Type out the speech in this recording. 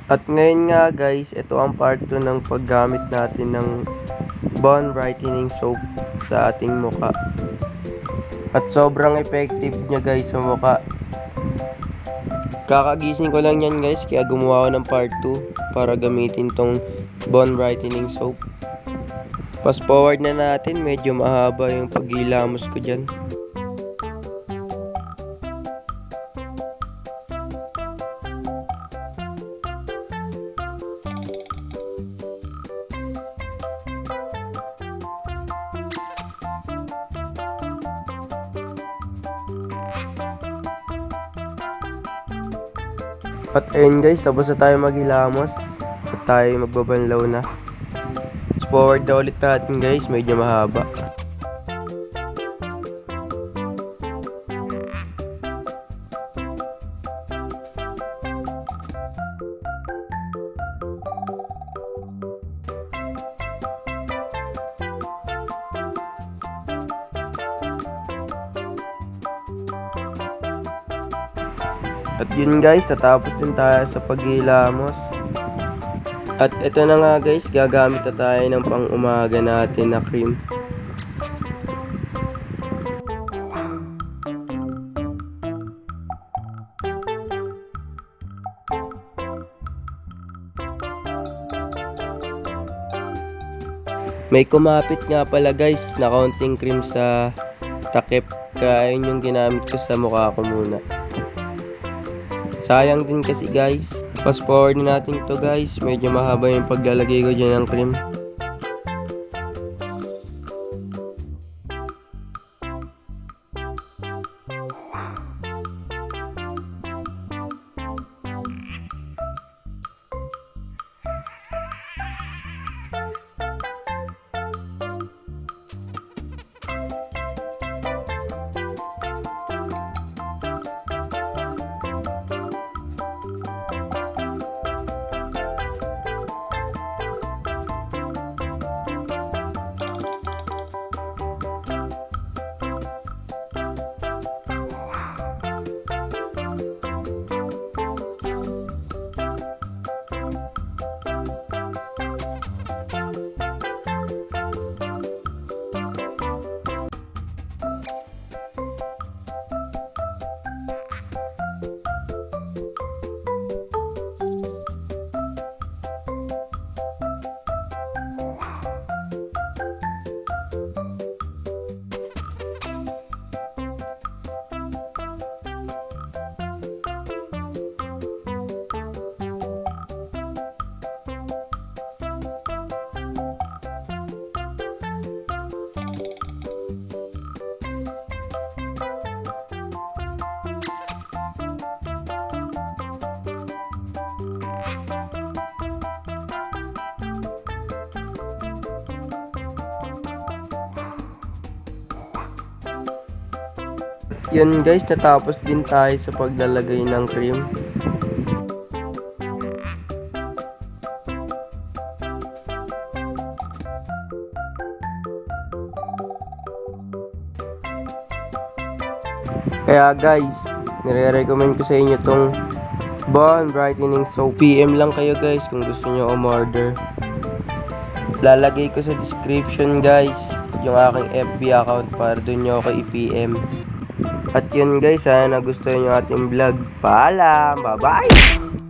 At ngayon nga guys, ito ang part 2 ng paggamit natin ng bone brightening soap sa ating muka. At sobrang effective niya guys sa muka. Kakagising ko lang yan guys, kaya gumawa ako ng part 2 para gamitin tong bone brightening soap. Fast forward na natin, medyo mahaba yung paghilamos ko dyan. At ayun guys, tapos na tayo maghilamos at tayo magbabanlaw na. Fast forward na ulit natin guys, medyo mahaba. At yun guys, natapos din tayo sa paghilamos. At ito na nga guys, gagamit na tayo ng pang umaga natin na cream. May kumapit nga pala guys na kaunting cream sa takip, kaya yun yung ginamit ko sa mukha ko muna. Sayang din kasi guys. Fast forward na natin to guys. Medyo mahaba yung paglalagay ko dyan ng cream. Yun guys, natapos din tayo sa paglalagay ng cream. Kaya guys, nire-recommend ko sa inyo tong bone brightening soap. PM lang kayo guys kung gusto nyo umorder. Lalagay ko sa description guys yung aking FB account para dun nyo ako i-PM. At yun guys, sana nagustuhan nyo ating vlog. Paalam! Bye-bye!